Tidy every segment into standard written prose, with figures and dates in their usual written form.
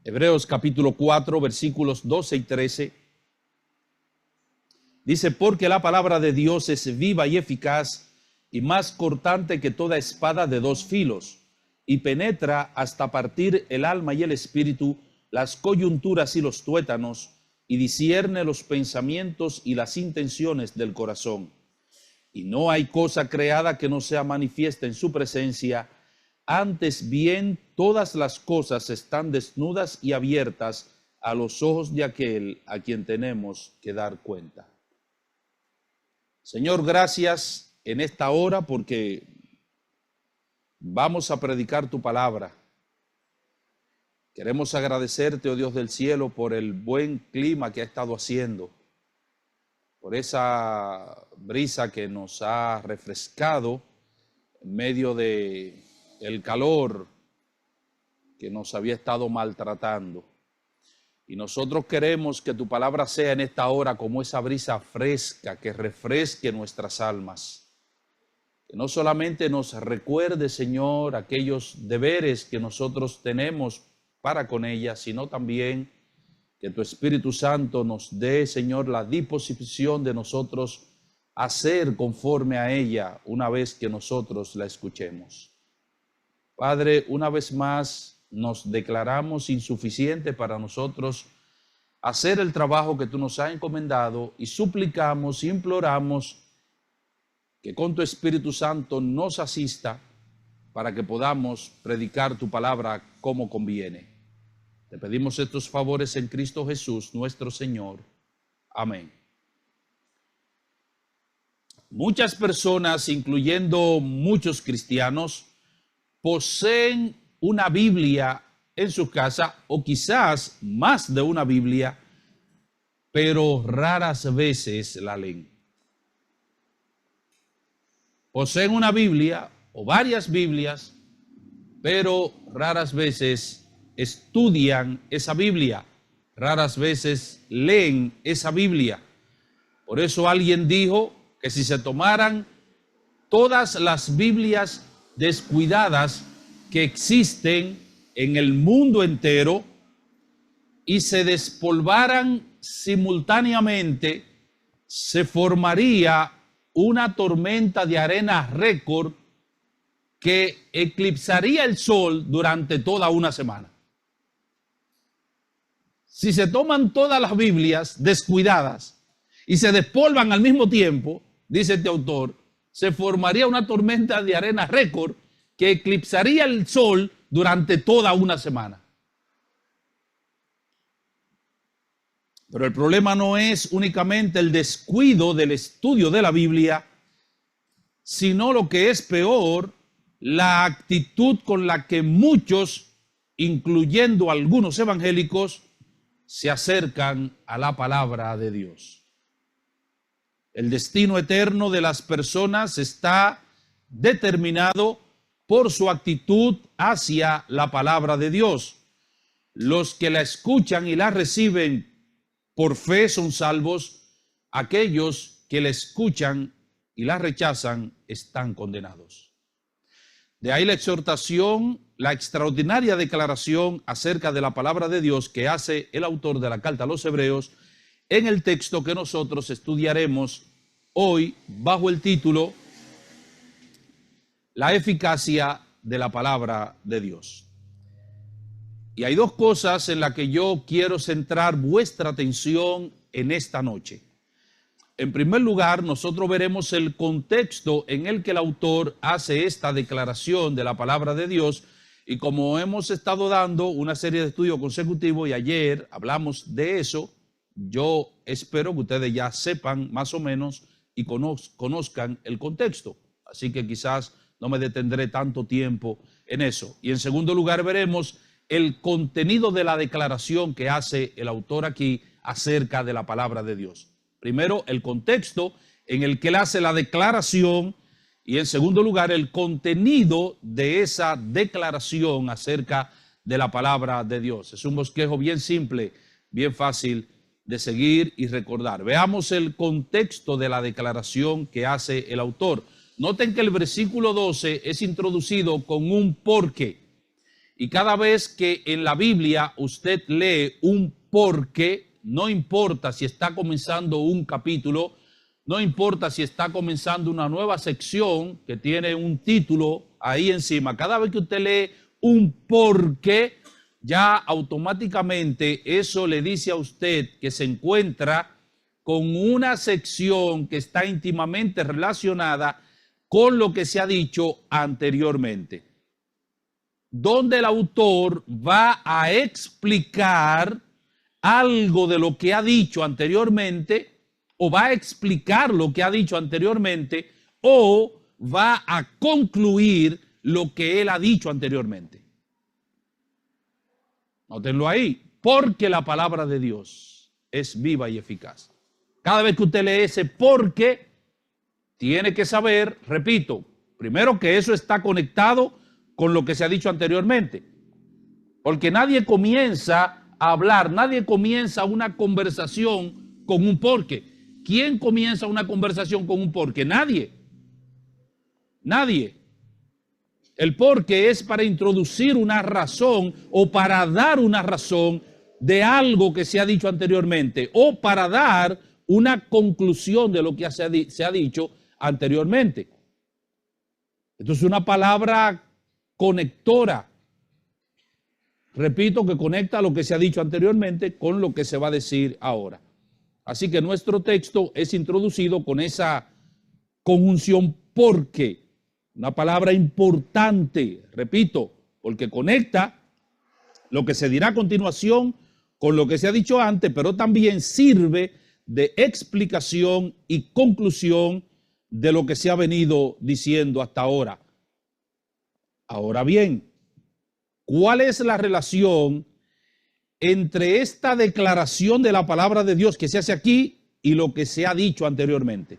Hebreos capítulo 4, versículos 12 y 13. Dice, porque la palabra de Dios es viva y eficaz y más cortante que toda espada de dos filos, y penetra hasta partir el alma y el espíritu, las coyunturas y los tuétanos, y discierne los pensamientos y las intenciones del corazón. Y no hay cosa creada que no sea manifiesta en su presencia. Antes bien, todas las cosas están desnudas y abiertas a los ojos de aquel a quien tenemos que dar cuenta. Señor, gracias en esta hora porque vamos a predicar tu palabra. Queremos agradecerte, oh Dios del cielo, por el buen clima que ha estado haciendo, por esa brisa que nos ha refrescado en medio de el calor que nos había estado maltratando. Y nosotros queremos que tu palabra sea en esta hora como esa brisa fresca que refresque nuestras almas. Que no solamente nos recuerde, Señor, aquellos deberes que nosotros tenemos para con ella, sino también que tu Espíritu Santo nos dé, Señor, la disposición de nosotros hacer conforme a ella una vez que nosotros la escuchemos. Padre, una vez más nos declaramos insuficientes para nosotros hacer el trabajo que tú nos has encomendado y suplicamos, imploramos que con tu Espíritu Santo nos asista para que podamos predicar tu palabra como conviene. Te pedimos estos favores en Cristo Jesús, nuestro Señor. Amén. Muchas personas, incluyendo muchos cristianos, poseen una Biblia en su casa o quizás más de una Biblia, pero raras veces la leen. Poseen una Biblia o varias Biblias, pero raras veces estudian esa Biblia, raras veces leen esa Biblia. Por eso alguien dijo que si se tomaran todas las Biblias descuidadas que existen en el mundo entero y se despolvaran simultáneamente, se formaría una tormenta de arena récord que eclipsaría el sol durante toda una semana. Si se toman todas las Biblias descuidadas y se despolvan al mismo tiempo, dice este autor, se formaría una tormenta de arena récord que eclipsaría el sol durante toda una semana. Pero el problema no es únicamente el descuido del estudio de la Biblia, sino lo que es peor, la actitud con la que muchos, incluyendo algunos evangélicos, se acercan a la palabra de Dios. El destino eterno de las personas está determinado por su actitud hacia la palabra de Dios. Los que la escuchan y la reciben por fe son salvos. Aquellos que la escuchan y la rechazan están condenados. De ahí la exhortación, la extraordinaria declaración acerca de la palabra de Dios que hace el autor de la carta a los Hebreos en el texto que nosotros estudiaremos hoy bajo el título La eficacia de la palabra de Dios. Y hay dos cosas en las que yo quiero centrar vuestra atención en esta noche. En primer lugar, nosotros veremos el contexto en el que el autor hace esta declaración de la palabra de Dios, y como hemos estado dando una serie de estudios consecutivos y ayer hablamos de eso, yo espero que ustedes ya sepan más o menos y conozcan el contexto. Así que quizás no me detendré tanto tiempo en eso. Y en segundo lugar veremos el contenido de la declaración que hace el autor aquí acerca de la palabra de Dios. Primero, el contexto en el que él hace la declaración, y en segundo lugar, el contenido de esa declaración acerca de la palabra de Dios. Es un bosquejo bien simple, bien fácil de seguir y recordar. Veamos el contexto de la declaración que hace el autor. Noten que el versículo 12 es introducido con un porque. Y cada vez que en la Biblia usted lee un porque, no importa si está comenzando un capítulo, no importa si está comenzando una nueva sección que tiene un título ahí encima, cada vez que usted lee un porque, ya automáticamente eso le dice a usted que se encuentra con una sección que está íntimamente relacionada con lo que se ha dicho anteriormente, donde el autor va a explicar algo de lo que ha dicho anteriormente, o va a explicar lo que ha dicho anteriormente, o va a concluir lo que él ha dicho anteriormente. Nótenlo ahí, porque la palabra de Dios es viva y eficaz. Cada vez que usted lee ese porque, tiene que saber, repito, primero que eso está conectado con lo que se ha dicho anteriormente. Porque nadie comienza a hablar, nadie comienza una conversación con un porque. ¿Quién comienza una conversación con un porque? Nadie. Nadie. El porque es para introducir una razón o para dar una razón de algo que se ha dicho anteriormente o para dar una conclusión de lo que se ha dicho anteriormente. Esto es una palabra conectora. Repito, que conecta lo que se ha dicho anteriormente con lo que se va a decir ahora. Así que nuestro texto es introducido con esa conjunción porque, una palabra importante, repito, porque conecta lo que se dirá a continuación con lo que se ha dicho antes, pero también sirve de explicación y conclusión de lo que se ha venido diciendo hasta ahora. Ahora bien, ¿cuál es la relación entre esta declaración de la palabra de Dios que se hace aquí y lo que se ha dicho anteriormente?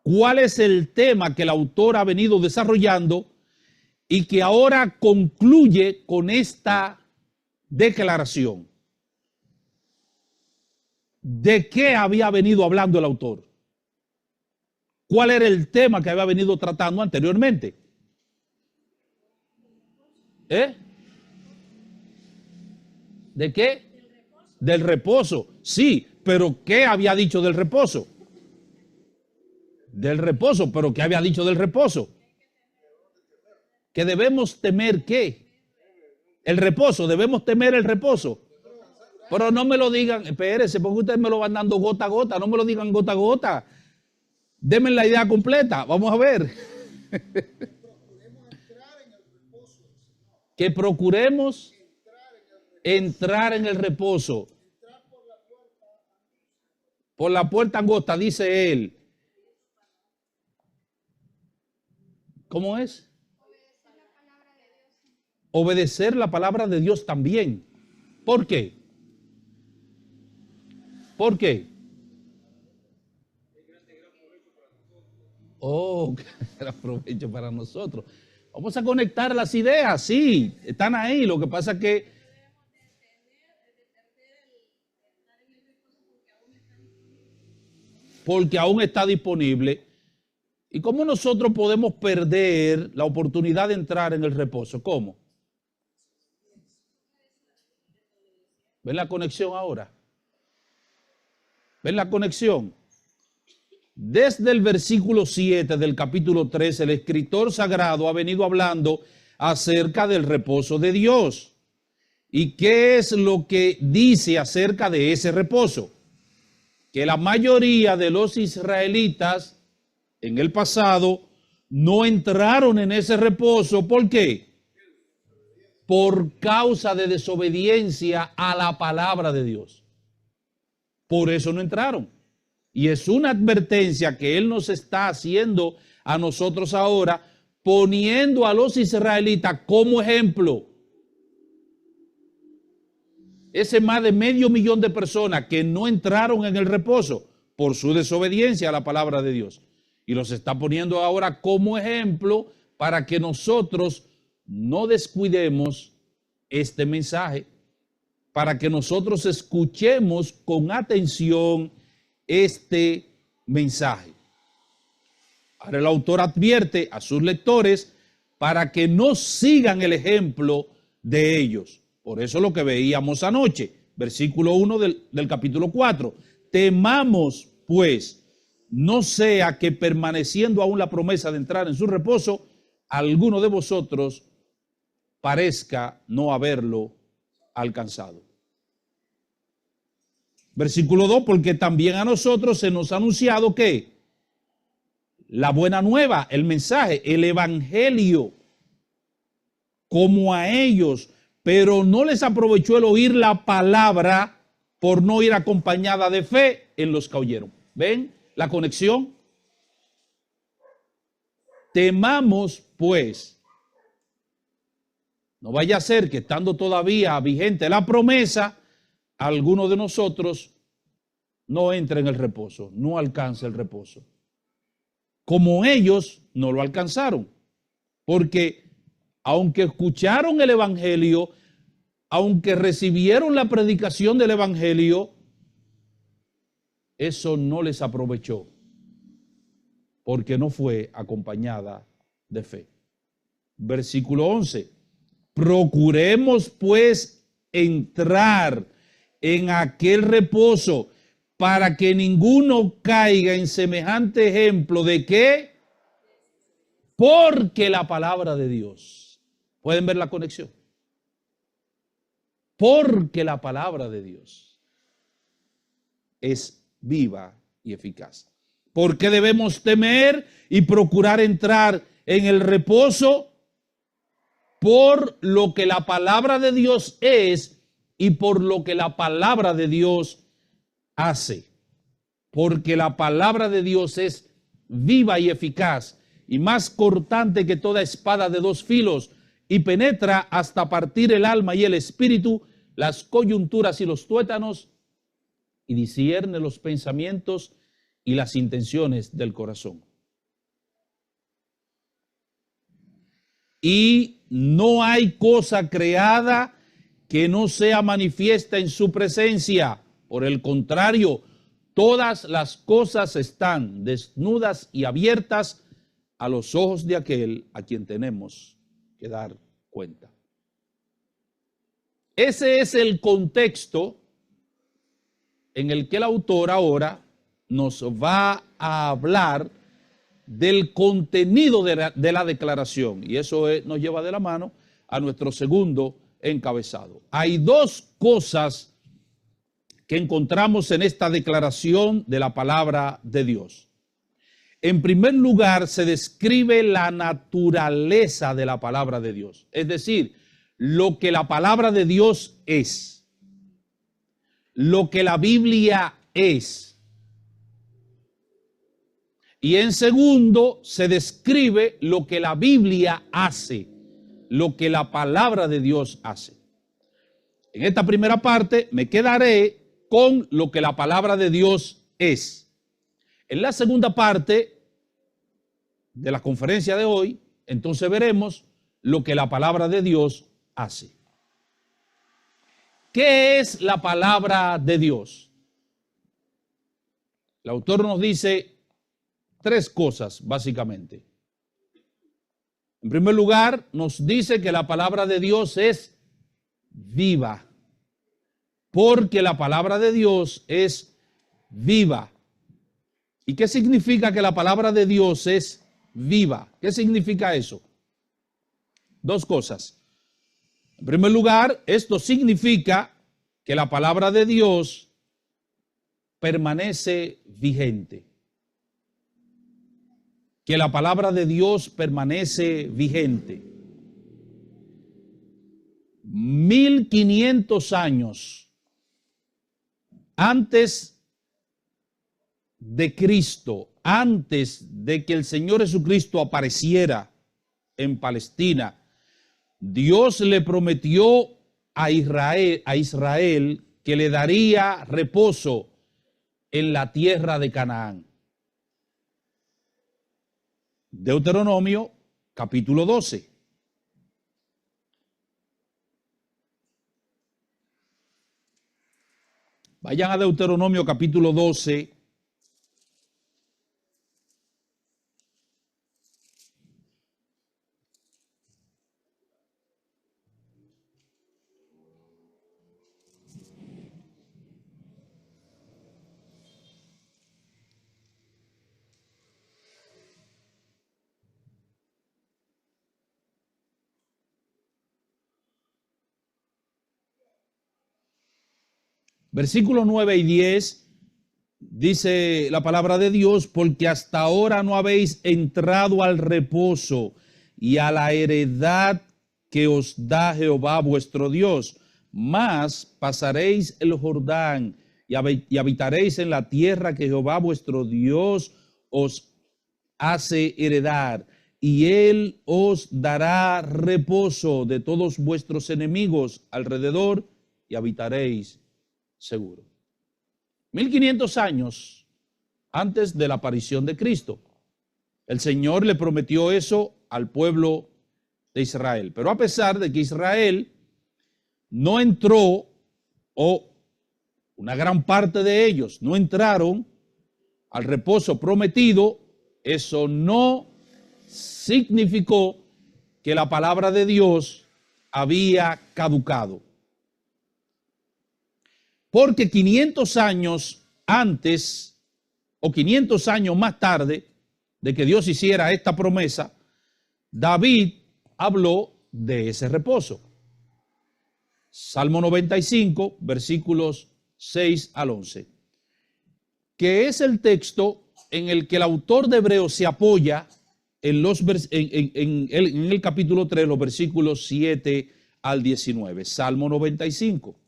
¿Cuál es el tema que el autor ha venido desarrollando y que ahora concluye con esta declaración? ¿De qué había venido hablando el autor? ¿Cuál era el tema que había venido tratando anteriormente? ¿De qué? Del reposo. Sí, pero ¿qué había dicho del reposo? Del reposo, pero ¿qué había dicho del reposo? Que debemos temer ¿qué? El reposo, debemos temer el reposo. Pero no me lo digan, espérese, porque ustedes me lo van dando gota a gota, no me lo digan gota a gota. Denme la idea completa, vamos a ver. Que procuremos entrar en el reposo. Por la puerta angosta, dice él. ¿Cómo es? Obedecer la palabra de Dios también. ¿Por qué? ¿Por qué? Oh, gran provecho para nosotros. Vamos a conectar las ideas, sí, están ahí. Lo que pasa es que porque aún está disponible. ¿Y cómo nosotros podemos perder la oportunidad de entrar en el reposo? ¿Cómo? ¿Ven la conexión ahora? ¿Ven la conexión? Desde el versículo 7 del capítulo 3, el escritor sagrado ha venido hablando acerca del reposo de Dios. ¿Y qué es lo que dice acerca de ese reposo? Que la mayoría de los israelitas en el pasado no entraron en ese reposo. ¿Por qué? Por causa de desobediencia a la palabra de Dios. Por eso no entraron. Y es una advertencia que él nos está haciendo a nosotros ahora, poniendo a los israelitas como ejemplo. Ese más de 500,000 de personas que no entraron en el reposo por su desobediencia a la palabra de Dios. Y los está poniendo ahora como ejemplo para que nosotros no descuidemos este mensaje, para que nosotros escuchemos con atención este mensaje. Ahora el autor advierte a sus lectores para que no sigan el ejemplo de ellos. Por eso lo que veíamos anoche, versículo 1 del capítulo 4. Temamos, pues, no sea que permaneciendo aún la promesa de entrar en su reposo, alguno de vosotros parezca no haberlo alcanzado. Versículo 2, porque también a nosotros se nos ha anunciado que la buena nueva, el mensaje, el evangelio, como a ellos, pero no les aprovechó el oír la palabra por no ir acompañada de fe en los que oyeron. ¿Ven la conexión? Temamos, pues, no vaya a ser que estando todavía vigente la promesa, alguno de nosotros no entre en el reposo, no alcance el reposo. Como ellos no lo alcanzaron. Porque aunque escucharon el evangelio, aunque recibieron la predicación del evangelio, eso no les aprovechó. Porque no fue acompañada de fe. Versículo 11. Procuremos pues entrar en aquel reposo para que ninguno caiga en semejante ejemplo de que, porque la palabra de Dios, ¿pueden ver la conexión? Porque la palabra de Dios es viva y eficaz. ¿Por qué debemos temer y procurar entrar en el reposo? Por lo que la palabra de Dios es y por lo que la palabra de Dios hace. Porque la palabra de Dios es viva y eficaz y más cortante que toda espada de dos filos y penetra hasta partir el alma y el espíritu, las coyunturas y los tuétanos, y discierne los pensamientos y las intenciones del corazón. Y no hay cosa creada que no sea manifiesta en su presencia. Por el contrario, todas las cosas están desnudas y abiertas a los ojos de aquel a quien tenemos que dar cuenta. Ese es el contexto en el que el autor ahora nos va a hablar del contenido de la declaración. Y eso nos lleva de la mano a nuestro segundo encabezado. Hay dos cosas que encontramos en esta declaración de la palabra de Dios. En primer lugar, se describe la naturaleza de la palabra de Dios, es decir, lo que la palabra de Dios es, lo que la Biblia es. Y en segundo, se describe lo que la Biblia hace, lo que la palabra de Dios hace. En esta primera parte me quedaré con lo que la palabra de Dios es. En la segunda parte de la conferencia de hoy, entonces veremos lo que la palabra de Dios hace. ¿Qué es la palabra de Dios? El autor nos dice tres cosas, básicamente. En primer lugar, nos dice que la palabra de Dios es viva. Porque la palabra de Dios es viva. ¿Y qué significa que la palabra de Dios es viva? ¿Qué significa eso? Dos cosas. En primer lugar, esto significa que la palabra de Dios permanece vigente. Que la palabra de Dios permanece vigente. 1500 años antes de Cristo, antes de que el Señor Jesucristo apareciera en Palestina, Dios le prometió a Israel que le daría reposo en la tierra de Canaán. Deuteronomio capítulo 12. Vayan a Deuteronomio capítulo 12. Versículos 9 y 10 dice la palabra de Dios, porque hasta ahora no habéis entrado al reposo y a la heredad que os da Jehová vuestro Dios, mas pasaréis el Jordán y habitaréis en la tierra que Jehová vuestro Dios os hace heredar, y él os dará reposo de todos vuestros enemigos alrededor y habitaréis seguro. 1500 años antes de la aparición de Cristo, el Señor le prometió eso al pueblo de Israel. Pero a pesar de que Israel no entró, o una gran parte de ellos no entraron al reposo prometido, eso no significó que la palabra de Dios había caducado. Porque 500 años antes o 500 años más tarde de que Dios hiciera esta promesa, David habló de ese reposo. Salmo 95, versículos 6 al 11, que es el texto en el que el autor de Hebreos se apoya en el capítulo 3, los versículos 7 al 19. Salmo 95.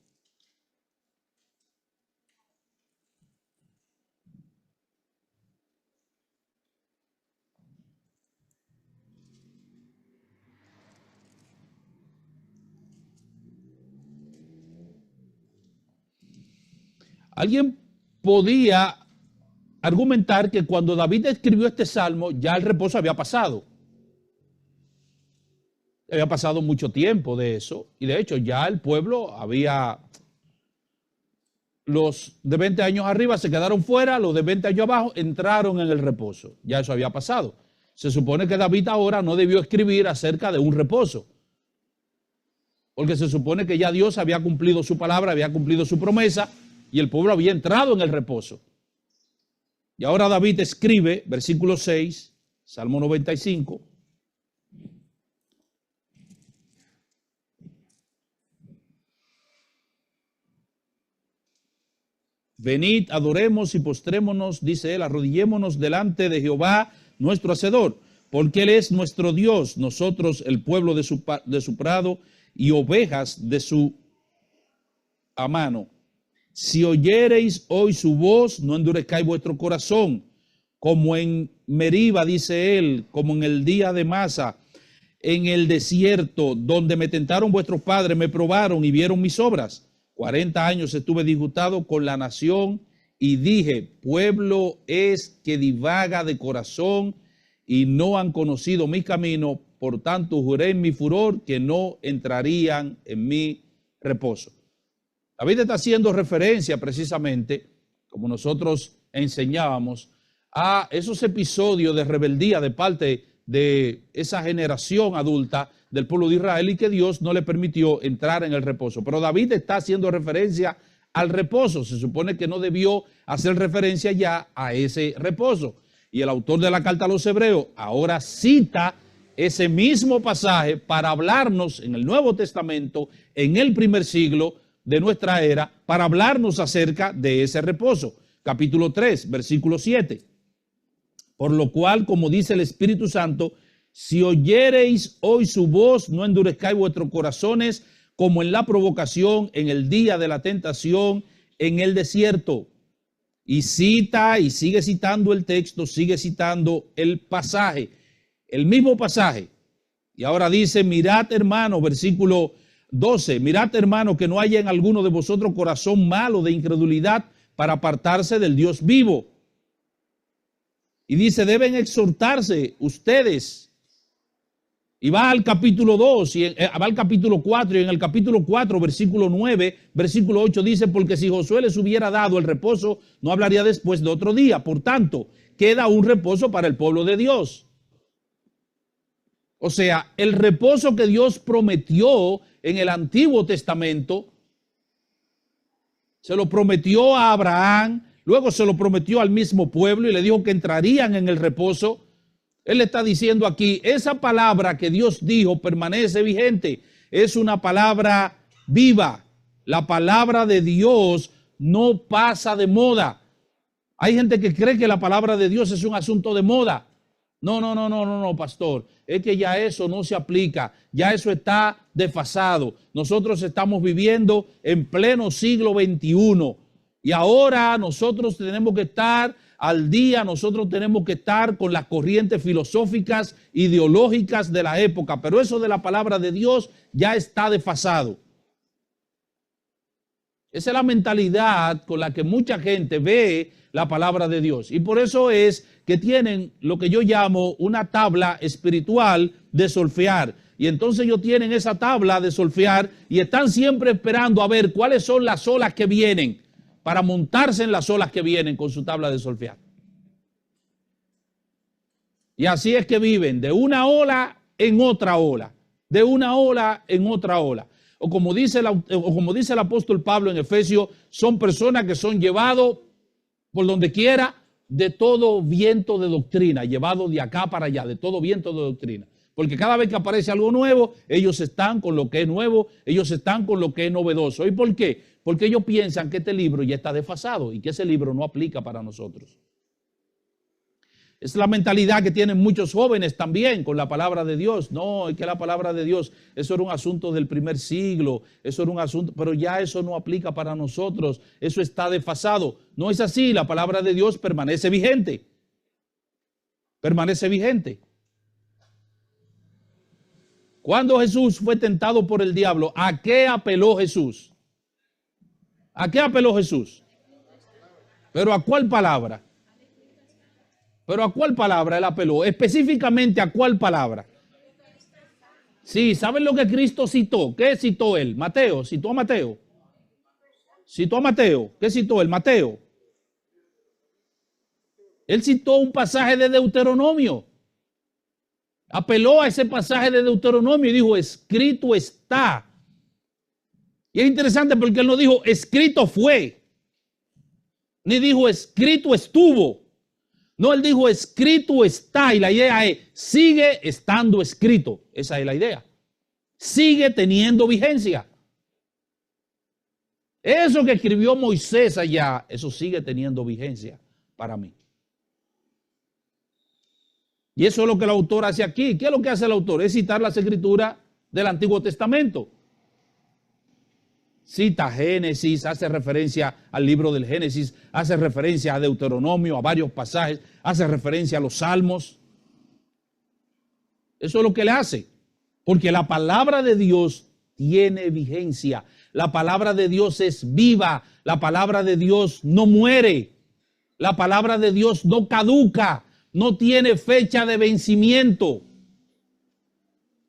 Alguien podía argumentar que cuando David escribió este salmo, ya el reposo había pasado. Había pasado mucho tiempo de eso, y de hecho ya el pueblo había, los de 20 años arriba se quedaron fuera, los de 20 años abajo entraron en el reposo. Ya eso había pasado. Se supone que David ahora no debió escribir acerca de un reposo, porque se supone que ya Dios había cumplido su palabra, había cumplido su promesa, y el pueblo había entrado en el reposo. Y ahora David escribe, versículo 6, Salmo 95. Venid, adoremos y postrémonos, dice él, arrodillémonos delante de Jehová, nuestro Hacedor, porque él es nuestro Dios, nosotros el pueblo de su prado y ovejas de su mano. Si oyereis hoy su voz, no endurezcáis vuestro corazón, como en Meriba, dice él, como en el día de Masa, en el desierto, donde me tentaron vuestros padres, me probaron y vieron mis obras. 40 años estuve disgustado con la nación y dije, pueblo es que divaga de corazón y no han conocido mi camino, por tanto juré en mi furor que no entrarían en mi reposo. David está haciendo referencia precisamente, como nosotros enseñábamos, a esos episodios de rebeldía de parte de esa generación adulta del pueblo de Israel y que Dios no le permitió entrar en el reposo. Pero David está haciendo referencia al reposo. Se supone que no debió hacer referencia ya a ese reposo. Y el autor de la carta a los Hebreos ahora cita ese mismo pasaje para hablarnos en el Nuevo Testamento, en el primer siglo de nuestra era, para hablarnos acerca de ese reposo. Capítulo 3, versículo 7. Por lo cual, como dice el Espíritu Santo, si oyereis hoy su voz, no endurezcáis vuestros corazones, como en la provocación, en el día de la tentación, en el desierto. Y cita, y sigue citando el texto, sigue citando el pasaje, el mismo pasaje. Y ahora dice, mirad hermano, versículo 12, mirad hermano, que no haya en alguno de vosotros corazón malo de incredulidad para apartarse del Dios vivo. Y dice, deben exhortarse ustedes. Y va al capítulo 2, va al capítulo 4, y en el capítulo 4, versículo 9, versículo 8 dice, porque si Josué les hubiera dado el reposo, no hablaría después de otro día. Por tanto, queda un reposo para el pueblo de Dios. O sea, el reposo que Dios prometió en el Antiguo Testamento, se lo prometió a Abraham, luego se lo prometió al mismo pueblo y le dijo que entrarían en el reposo. Él está diciendo aquí, esa palabra que Dios dijo permanece vigente. Es una palabra viva. La palabra de Dios no pasa de moda. Hay gente que cree que la palabra de Dios es un asunto de moda. No, pastor. Es que ya eso no se aplica. Ya eso está desfasado. Nosotros estamos viviendo en pleno siglo XXI. Y ahora nosotros tenemos que estar al día, nosotros tenemos que estar con las corrientes filosóficas, ideológicas de la época. Pero eso de la palabra de Dios ya está desfasado. Esa es la mentalidad con la que mucha gente ve la palabra de Dios. Y por eso es que tienen lo que yo llamo una tabla espiritual de solfear. Y entonces ellos tienen esa tabla de solfear y están siempre esperando a ver cuáles son las olas que vienen para montarse en las olas que vienen con su tabla de solfear. Y así es que viven de una ola en otra ola, de una ola en otra ola. O como dice el apóstol Pablo en Efesios, son personas que son llevados por donde quiera de todo viento de doctrina, llevados de acá para allá, de todo viento de doctrina. Porque cada vez que aparece algo nuevo, ellos están con lo que es nuevo, ellos están con lo que es novedoso. ¿Y por qué? Porque ellos piensan que este libro ya está desfasado y que ese libro no aplica para nosotros. Es la mentalidad que tienen muchos jóvenes también con la palabra de Dios. No, es que la palabra de Dios, eso era un asunto del primer siglo, eso era un asunto, pero ya eso no aplica para nosotros, eso está desfasado. No es así, la palabra de Dios permanece vigente. Permanece vigente. Cuando Jesús fue tentado por el diablo, ¿a qué apeló Jesús? ¿A qué apeló Jesús? ¿Pero a cuál palabra? ¿Pero a cuál palabra él apeló? Específicamente, ¿a cuál palabra? Sí, ¿saben lo que Cristo citó? ¿Qué citó él? Mateo, citó a Mateo. Citó a Mateo. ¿Qué citó él? Mateo. Él citó un pasaje de Deuteronomio. Apeló a ese pasaje de Deuteronomio y dijo, escrito está. Y es interesante porque él no dijo, escrito fue. Ni dijo, escrito estuvo. No, él dijo, escrito está, y la idea es, sigue estando escrito. Esa es la idea. Sigue teniendo vigencia. Eso que escribió Moisés allá, eso sigue teniendo vigencia para mí. Y eso es lo que el autor hace aquí. ¿Qué es lo que hace el autor? Es citar las escrituras del Antiguo Testamento. Cita Génesis, hace referencia al libro del Génesis, hace referencia a Deuteronomio, a varios pasajes, hace referencia a los Salmos. Eso es lo que le hace, porque la palabra de Dios tiene vigencia. La palabra de Dios es viva, la palabra de Dios no muere, la palabra de Dios no caduca, no tiene fecha de vencimiento.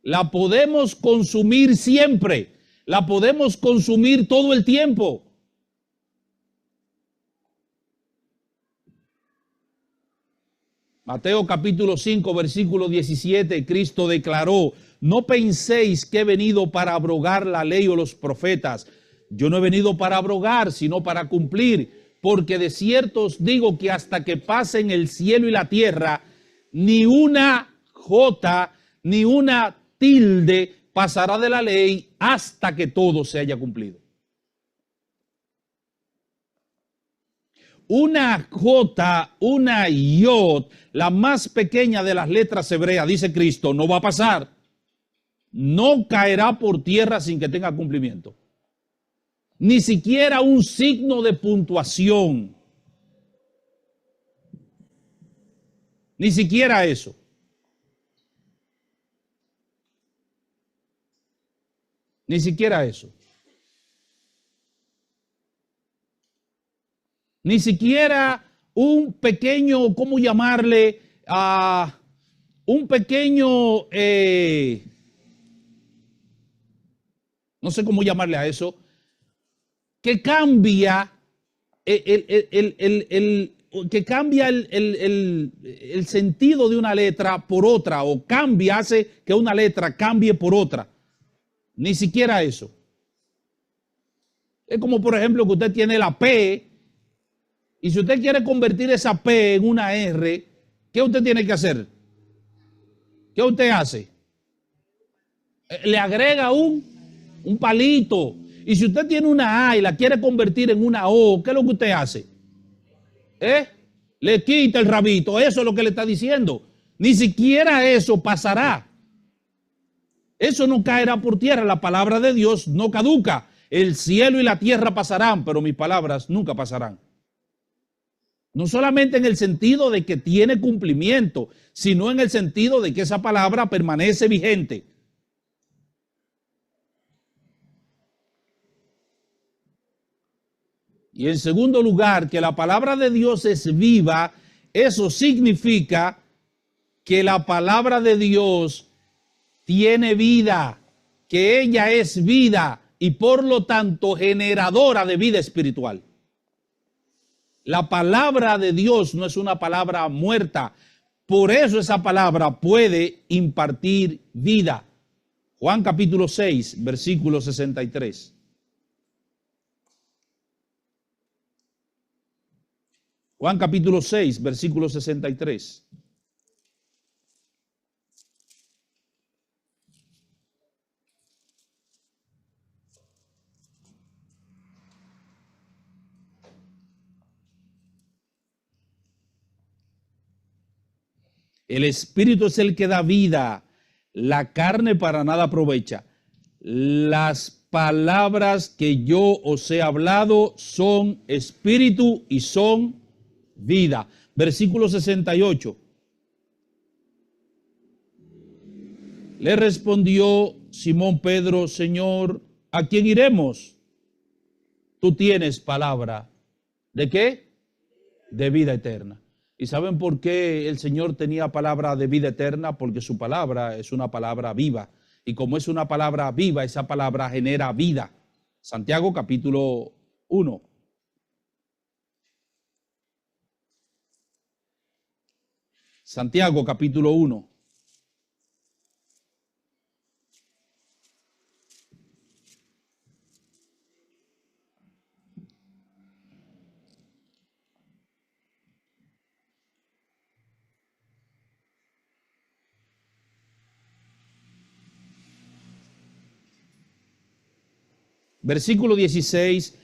La podemos consumir siempre. La podemos consumir todo el tiempo. Mateo capítulo 5, versículo 17, Cristo declaró, no penséis que he venido para abrogar la ley o los profetas. Yo no he venido para abrogar, sino para cumplir. Porque de cierto os digo que hasta que pasen el cielo y la tierra, ni una jota, ni una tilde pasará de la ley hasta que todo se haya cumplido. Una jota, una yod, la más pequeña de las letras hebreas, dice Cristo, no va a pasar. No caerá por tierra sin que tenga cumplimiento. Ni siquiera un signo de puntuación. Ni siquiera eso. Ni siquiera eso. Ni siquiera un pequeño, ¿cómo llamarle? Un pequeño, no sé cómo llamarle a eso, que cambia el sentido de una letra por otra, o cambia, hace que una letra cambie por otra. Ni siquiera eso. Es como, por ejemplo, que usted tiene la P, y si usted quiere convertir esa P en una R, ¿qué usted tiene que hacer? ¿Qué usted hace? Le agrega un palito. Y si usted tiene una A y la quiere convertir en una O, ¿qué es lo que usted hace? Le quita el rabito. Eso es lo que le está diciendo. Ni siquiera eso pasará. Eso no caerá por tierra. La palabra de Dios no caduca. El cielo y la tierra pasarán, pero mis palabras nunca pasarán. No solamente en el sentido de que tiene cumplimiento, sino en el sentido de que esa palabra permanece vigente. Y en segundo lugar, que la palabra de Dios es viva. Eso significa que la palabra de Dios tiene vida, que ella es vida y por lo tanto generadora de vida espiritual. La palabra de Dios no es una palabra muerta, por eso esa palabra puede impartir vida. Juan capítulo 6, versículo 63. Juan capítulo 6, versículo 63. El Espíritu es el que da vida, la carne para nada aprovecha. Las palabras que yo os he hablado son espíritu y son vida. Versículo 68. Le respondió Simón Pedro: Señor, ¿a quién iremos? Tú tienes palabra. ¿De qué? De vida eterna. ¿Y saben por qué el Señor tenía palabra de vida eterna? Porque su palabra es una palabra viva. Y como es una palabra viva, esa palabra genera vida. Santiago capítulo 1. Santiago capítulo 1. Versículo 16,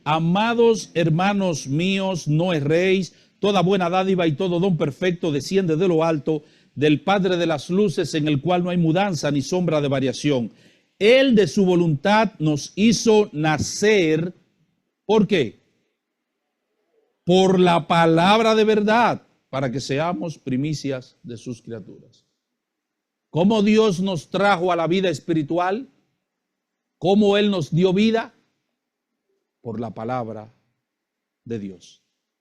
amados hermanos míos, no erréis, toda buena dádiva y todo don perfecto desciende de lo alto, del Padre de las luces, en el cual no hay mudanza ni sombra de variación. Él de su voluntad nos hizo nacer, ¿por qué? Por la palabra de verdad, para que seamos primicias de sus criaturas. ¿Cómo Dios nos trajo a la vida espiritual? ¿Cómo Él nos dio vida? Por la palabra de Dios.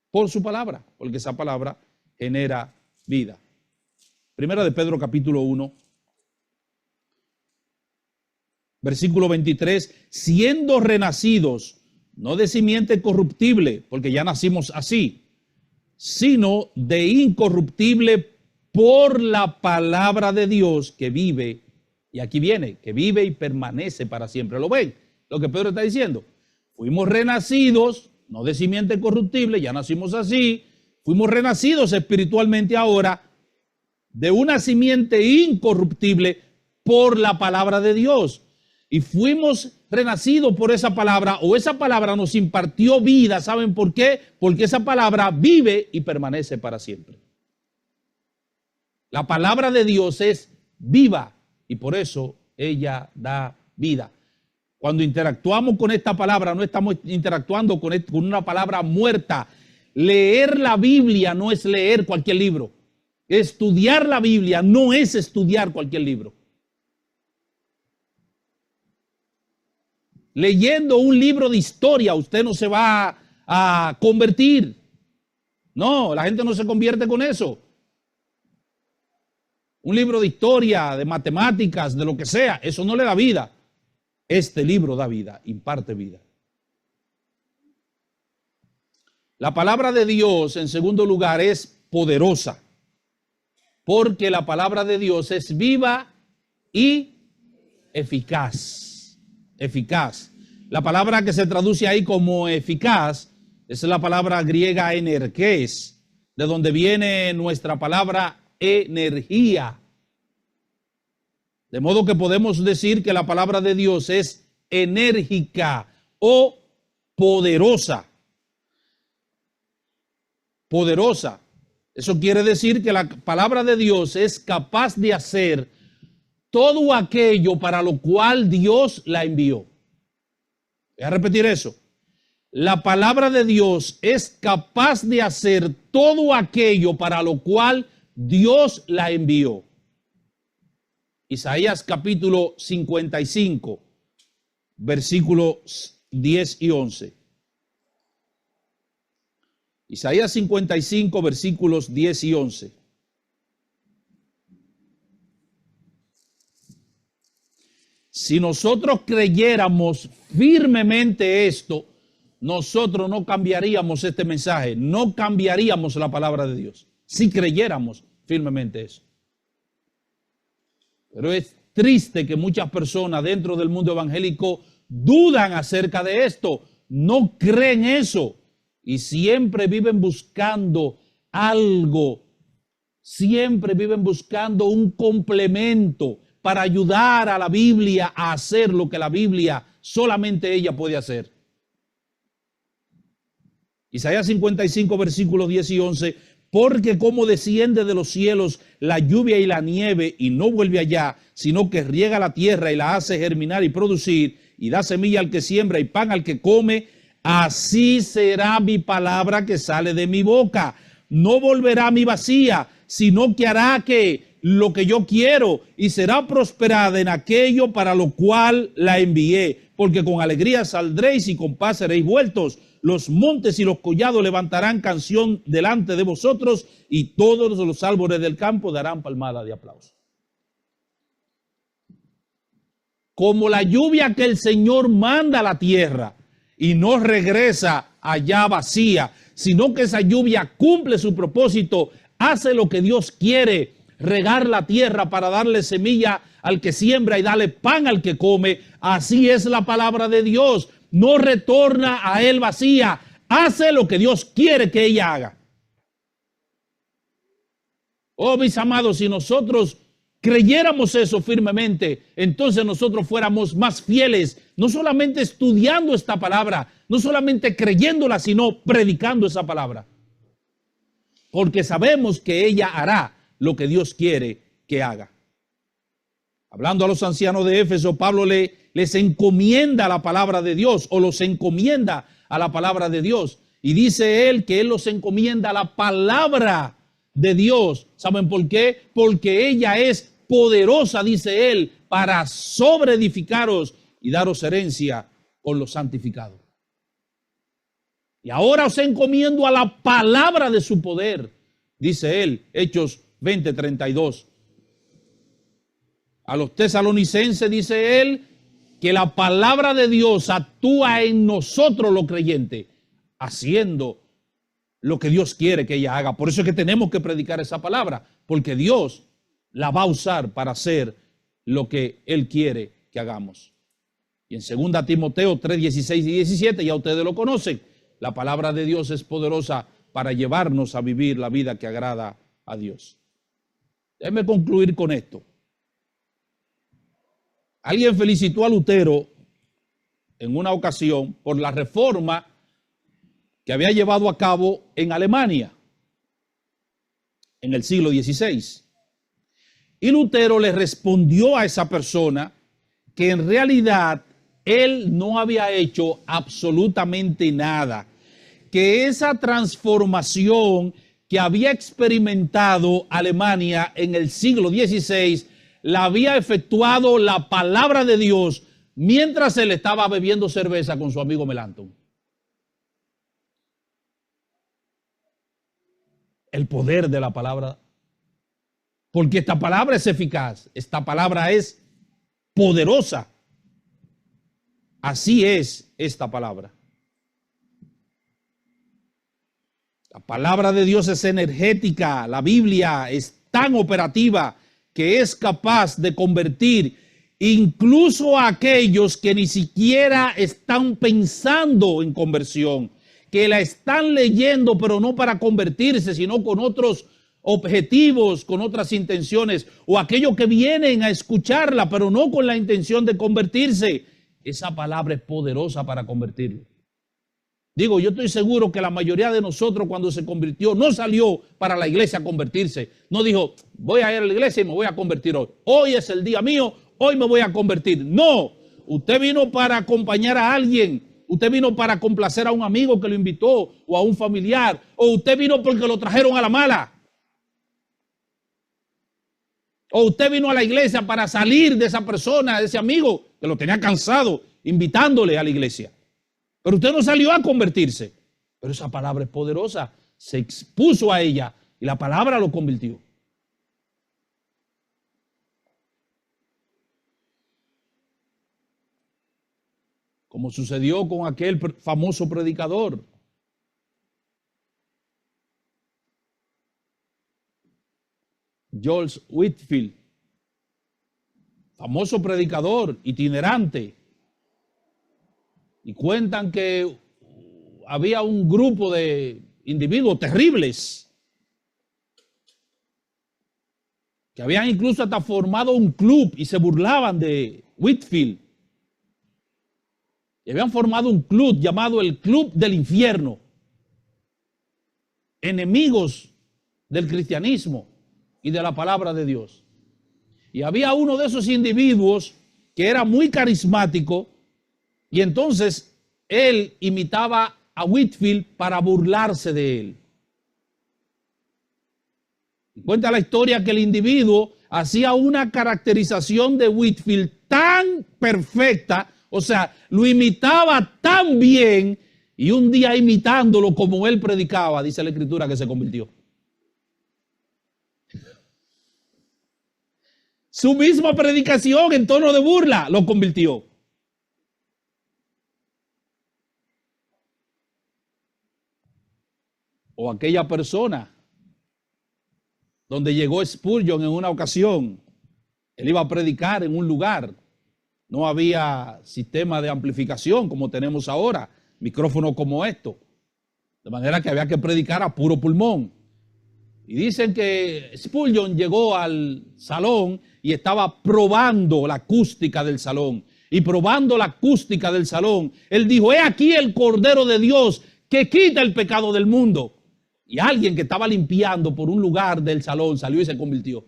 Por su palabra, porque esa palabra genera vida. Primera de Pedro capítulo 1, versículo 23. Siendo renacidos, no de simiente corruptible, porque ya nacimos así, sino de incorruptible por la palabra de Dios que vive. Y aquí viene, que vive y permanece para siempre. ¿Lo ven? Lo que Pedro está diciendo. Fuimos renacidos, no de simiente corruptible, ya nacimos así. Fuimos renacidos espiritualmente ahora de una simiente incorruptible por la palabra de Dios. Y fuimos renacidos por esa palabra, o esa palabra nos impartió vida. ¿Saben por qué? Porque esa palabra vive y permanece para siempre. La palabra de Dios es viva. Y por eso ella da vida. Cuando interactuamos con esta palabra, no estamos interactuando con una palabra muerta. Leer la Biblia no es leer cualquier libro. Estudiar la Biblia no es estudiar cualquier libro. Leyendo un libro de historia, usted no se va a convertir. No, la gente no se convierte con eso. Un libro de historia, de matemáticas, de lo que sea, eso no le da vida. Este libro da vida, imparte vida. La palabra de Dios, en segundo lugar, es poderosa, porque la palabra de Dios es viva y eficaz. Eficaz. La palabra que se traduce ahí como eficaz es la palabra griega energés, de donde viene nuestra palabra energía. De modo que podemos decir que la palabra de Dios es enérgica o poderosa. Poderosa. Eso quiere decir que la palabra de Dios es capaz de hacer todo aquello para lo cual Dios la envió. Voy a repetir eso. La palabra de Dios es capaz de hacer todo aquello para lo cual Dios la envió. Isaías capítulo 55, versículos 10 y 11. Isaías 55, versículos 10 y 11. Si nosotros creyéramos firmemente esto, nosotros no cambiaríamos este mensaje, no cambiaríamos la palabra de Dios, si creyéramos firmemente eso. Pero es triste que muchas personas dentro del mundo evangélico dudan acerca de esto, no creen eso y siempre viven buscando algo, siempre viven buscando un complemento para ayudar a la Biblia a hacer lo que la Biblia solamente ella puede hacer. Isaías 55, versículos 10 y 11, porque como desciende de los cielos la lluvia y la nieve y no vuelve allá, sino que riega la tierra y la hace germinar y producir, y da semilla al que siembra y pan al que come, así será mi palabra que sale de mi boca. No volverá a mi vacía, sino que hará que lo que yo quiero y será prosperada en aquello para lo cual la envié. Porque con alegría saldréis y con paz seréis vueltos. Los montes y los collados levantarán canción delante de vosotros y todos los árboles del campo darán palmada de aplauso. Como la lluvia que el Señor manda a la tierra y no regresa allá vacía, sino que esa lluvia cumple su propósito, hace lo que Dios quiere, regar la tierra para darle semilla al que siembra y darle pan al que come. Así es la palabra de Dios. No retorna a él vacía, hace lo que Dios quiere que ella haga. Oh, mis amados, si nosotros creyéramos eso firmemente, entonces nosotros fuéramos más fieles, no solamente estudiando esta palabra, no solamente creyéndola, sino predicando esa palabra. Porque sabemos que ella hará lo que Dios quiere que haga. Hablando a los ancianos de Éfeso, Pablo les encomienda la palabra de Dios, o los encomienda a la palabra de Dios. Y dice él que él los encomienda a la palabra de Dios. ¿Saben por qué? Porque ella es poderosa, dice él, para sobreedificaros y daros herencia con los santificados. Y ahora os encomiendo a la palabra de su poder, dice él, Hechos 20:32. A los tesalonicenses dice él que la palabra de Dios actúa en nosotros los creyentes, haciendo lo que Dios quiere que ella haga. Por eso es que tenemos que predicar esa palabra, porque Dios la va a usar para hacer lo que Él quiere que hagamos. Y en 2 Timoteo 3:16 y 17, ya ustedes lo conocen, la palabra de Dios es poderosa para llevarnos a vivir la vida que agrada a Dios. Déjenme concluir con esto. Alguien felicitó a Lutero en una ocasión por la reforma que había llevado a cabo en Alemania en el siglo XVI. Y Lutero le respondió a esa persona que en realidad él no había hecho absolutamente nada, que esa transformación que había experimentado Alemania en el siglo XVI la había efectuado la palabra de Dios mientras él estaba bebiendo cerveza con su amigo Melanchthon. El poder de la palabra, porque esta palabra es eficaz, esta palabra es poderosa. Así es esta palabra. La palabra de Dios es energética, la Biblia es tan operativa que es capaz de convertir incluso a aquellos que ni siquiera están pensando en conversión, que la están leyendo pero no para convertirse, sino con otros objetivos, con otras intenciones, o aquellos que vienen a escucharla pero no con la intención de convertirse. esa palabra es poderosa para convertirlo. Digo, yo estoy seguro que la mayoría de nosotros cuando se convirtió no salió para la iglesia a convertirse. No dijo, voy a ir a la iglesia y me voy a convertir hoy. Hoy es el día mío, hoy me voy a convertir. No, usted vino para acompañar a alguien. Usted vino para complacer a un amigo que lo invitó o a un familiar. O usted vino porque lo trajeron a la mala. O usted vino a la iglesia para salir de esa persona, de ese amigo que lo tenía cansado, invitándole a la iglesia. Pero usted no salió a convertirse. Pero esa palabra es poderosa. Se expuso a ella y la palabra lo convirtió. Como sucedió con aquel famoso predicador. George Whitefield, famoso predicador itinerante. Y cuentan que había un grupo de individuos terribles que habían incluso hasta formado un club y se burlaban de Whitefield. Y habían formado un club llamado el Club del Infierno. Enemigos del cristianismo y de la palabra de Dios. Y había uno de esos individuos que era muy carismático y entonces él imitaba a Whitefield para burlarse de él. Y cuenta la historia que el individuo hacía una caracterización de Whitefield tan perfecta, o sea, lo imitaba tan bien y un día imitándolo como él predicaba, dice la escritura que se convirtió. Su misma predicación en tono de burla lo convirtió. O aquella persona donde llegó Spurgeon en una ocasión. Él iba a predicar en un lugar. No había sistema de amplificación como tenemos ahora, micrófono como esto. De manera que había que predicar a puro pulmón. Y dicen que Spurgeon llegó al salón y estaba probando la acústica del salón. Y probando la acústica del salón, él dijo, he aquí el Cordero de Dios que quita el pecado del mundo. Y alguien que estaba limpiando por un lugar del salón salió y se convirtió.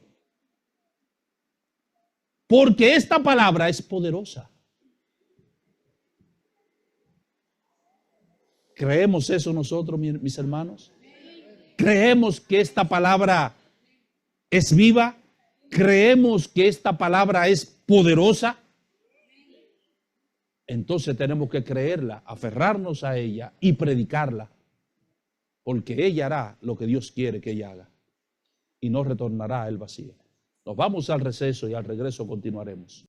Porque esta palabra es poderosa. ¿Creemos eso nosotros, mis hermanos? ¿Creemos que esta palabra es viva? ¿Creemos que esta palabra es poderosa? Entonces tenemos que creerla, aferrarnos a ella y predicarla. Porque ella hará lo que Dios quiere que ella haga. Y no retornará a él vacía. Nos vamos al receso y al regreso continuaremos.